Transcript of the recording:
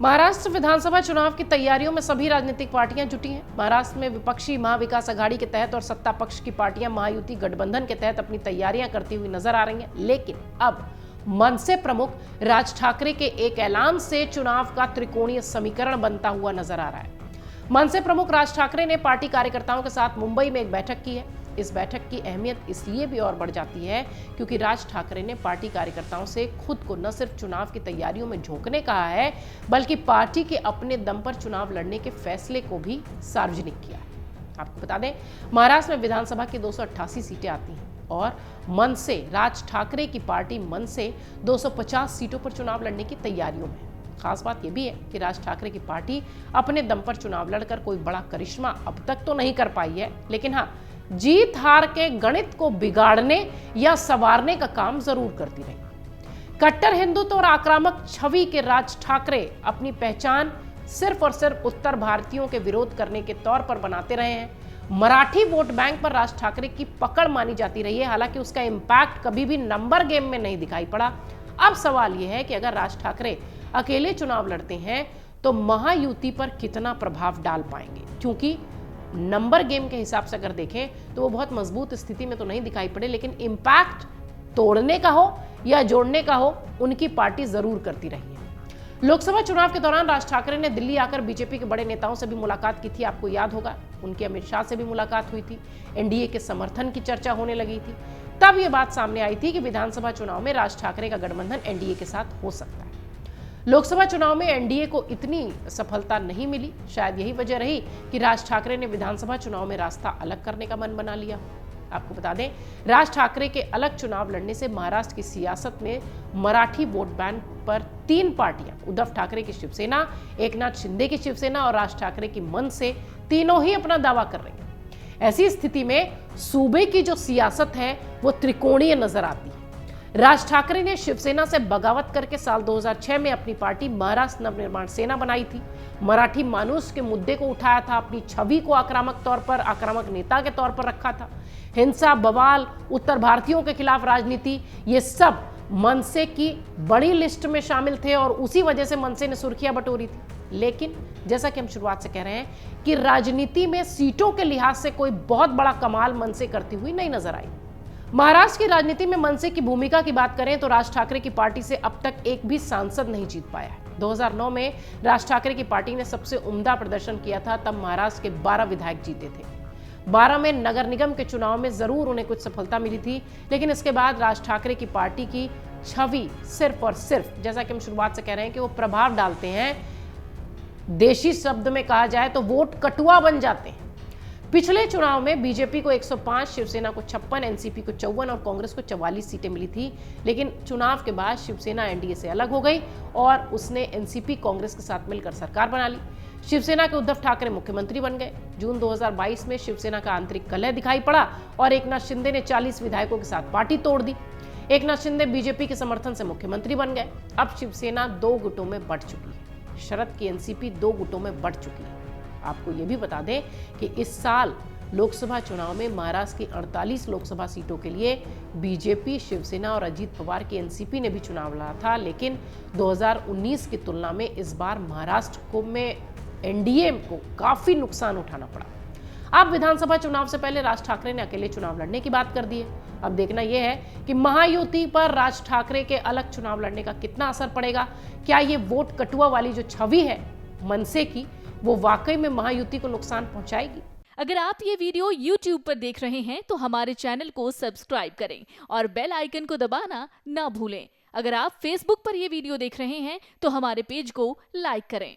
महाराष्ट्र विधानसभा चुनाव की तैयारियों में सभी राजनीतिक पार्टियां जुटी हैं। महाराष्ट्र में विपक्षी महाविकास आघाड़ी के तहत और सत्ता पक्ष की पार्टियां महायुति गठबंधन के तहत अपनी तैयारियां करती हुई नजर आ रही हैं। लेकिन अब मनसे प्रमुख राज ठाकरे के एक ऐलान से चुनाव का त्रिकोणीय समीकरण बनता हुआ नजर आ रहा है। मनसे प्रमुख राज ठाकरे ने पार्टी कार्यकर्ताओं के साथ मुंबई में एक बैठक की है। इस बैठक की अहमियत इसलिए भी और बढ़ जाती है क्योंकि राज ठाकरे ने पार्टी कार्यकर्ताओं से खुद को न सिर्फ चुनाव की तैयारियों में झोंकने कहा है, बल्कि पार्टी के अपने दम पर चुनाव लड़ने के फैसले को भी सार्वजनिक किया है। आपको बता दें, महाराष्ट्र में विधानसभा की 288 सीटें आती हैं और मनसे, राज ठाकरे की पार्टी मनसे 250 सीटों पर चुनाव लड़ने की तैयारियों में। खास बात यह भी है कि राज ठाकरे की पार्टी अपने दम पर चुनाव लड़कर कोई बड़ा करिश्मा अब तक तो नहीं कर पाई है, लेकिन हाँ, जीत हार के गणित को बिगाड़ने या संवारने का काम जरूर करती रही। कट्टर हिंदुत्व और आक्रामक छवि के राज ठाकरे अपनी पहचान सिर्फ और सिर्फ उत्तर भारतीयों के विरोध करने के तौर पर बनाते रहे हैं। मराठी वोट बैंक पर राज ठाकरे की पकड़ मानी जाती रही है, हालांकि उसका इंपैक्ट कभी भी नंबर गेम में नहीं दिखाई पड़ा। अब सवाल यह है कि अगर राज ठाकरे अकेले चुनाव लड़ते हैं तो महायुति पर कितना प्रभाव डाल पाएंगे, क्योंकि नंबर गेम के हिसाब से अगर देखें तो वो बहुत मजबूत स्थिति में तो नहीं दिखाई पड़े, लेकिन इंपैक्ट तोड़ने का हो या जोड़ने का हो, उनकी पार्टी जरूर करती रही है। लोकसभा चुनाव के दौरान राज ठाकरे ने दिल्ली आकर बीजेपी के बड़े नेताओं से भी मुलाकात की थी। आपको याद होगा, उनकी अमित शाह से भी मुलाकात हुई थी। एनडीए के समर्थन की चर्चा होने लगी थी। तब यह बात सामने आई थी कि विधानसभा चुनाव में राज ठाकरे का गठबंधन एनडीए के साथ हो सकता है। लोकसभा चुनाव में एनडीए को इतनी सफलता नहीं मिली। शायद यही वजह रही कि राज ठाकरे ने विधानसभा चुनाव में रास्ता अलग करने का मन बना लिया। आपको बता दें, राज ठाकरे के अलग चुनाव लड़ने से महाराष्ट्र की सियासत में मराठी वोट बैंक पर 3 पार्टियां, उद्धव ठाकरे की शिवसेना, एकनाथ शिंदे की शिवसेना और राज ठाकरे की मनसे, तीनों ही अपना दावा कर रही हैं। ऐसी स्थिति में सूबे की जो सियासत है वो त्रिकोणीय नजर आती है। राज ठाकरे ने शिवसेना से बगावत करके साल 2006 में अपनी पार्टी महाराष्ट्र नवनिर्माण सेना बनाई थी। मराठी मानुष के मुद्दे को उठाया था, अपनी छवि को आक्रामक नेता के तौर पर रखा था। हिंसा, बवाल, उत्तर भारतीयों के खिलाफ राजनीति, ये सब मनसे की बड़ी लिस्ट में शामिल थे और उसी वजह से मनसे ने सुर्खियां बटोरी थी। लेकिन जैसा कि हम शुरुआत से कह रहे हैं कि राजनीति में सीटों के लिहाज से कोई बहुत बड़ा कमाल मनसे करती हुई नहीं नजर आई। महाराष्ट्र की राजनीति में मनसे की भूमिका की बात करें तो राज ठाकरे की पार्टी से अब तक एक भी सांसद नहीं जीत पाया है। 2009 में राज ठाकरे की पार्टी ने सबसे उम्दा प्रदर्शन किया था, तब महाराष्ट्र के 12 विधायक जीते थे। 12 में नगर निगम के चुनाव में जरूर उन्हें कुछ सफलता मिली थी, लेकिन इसके बाद राज ठाकरे की पार्टी की छवि सिर्फ और सिर्फ, जैसा कि हम शुरुआत से कह रहे हैं कि वो प्रभाव डालते हैं, देशी शब्द में कहा जाए तो वोट कटुआ बन जाते हैं। पिछले चुनाव में बीजेपी को 105, शिवसेना को 56, एनसीपी को 54 और कांग्रेस को 44 सीटें मिली थी। लेकिन चुनाव के बाद शिवसेना एनडीए से अलग हो गई और उसने एनसीपी कांग्रेस के साथ मिलकर सरकार बना ली। शिवसेना के उद्धव ठाकरे मुख्यमंत्री बन गए। जून 2022 में शिवसेना का आंतरिक कलह दिखाई पड़ा और एकनाथ शिंदे ने 40 विधायकों के साथ पार्टी तोड़ दी। एकनाथ शिंदे बीजेपी के समर्थन से मुख्यमंत्री बन गए। अब शिवसेना 2 गुटों में बढ़ चुकी है। शरद की एनसीपी 2 गुटों में बढ़ चुकी है। आपको यह भी बता दें कि इस साल लोकसभा चुनाव में महाराष्ट्र की 48 लोकसभा सीटों के लिए बीजेपी, शिवसेना और अजीत पवार की एनसीपी ने भी चुनाव लड़ा था, लेकिन 2019 की तुलना में इस बार महाराष्ट्र में एनडीए को काफी नुकसान उठाना पड़ा। अब विधानसभा चुनाव से पहले राज ठाकरे ने अकेले चुनाव लड़ने की बात कर दी है। अब देखना यह है कि महायुति पर राज ठाकरे के अलग चुनाव लड़ने का कितना असर पड़ेगा। क्या ये वोट कटुआ वाली जो छवि है मनसे की, वो वाकई में महायुति को नुकसान पहुंचाएगी? अगर आप ये वीडियो YouTube पर देख रहे हैं तो हमारे चैनल को सब्सक्राइब करें और बेल आइकन को दबाना ना भूलें। अगर आप Facebook पर ये वीडियो देख रहे हैं तो हमारे पेज को लाइक करें।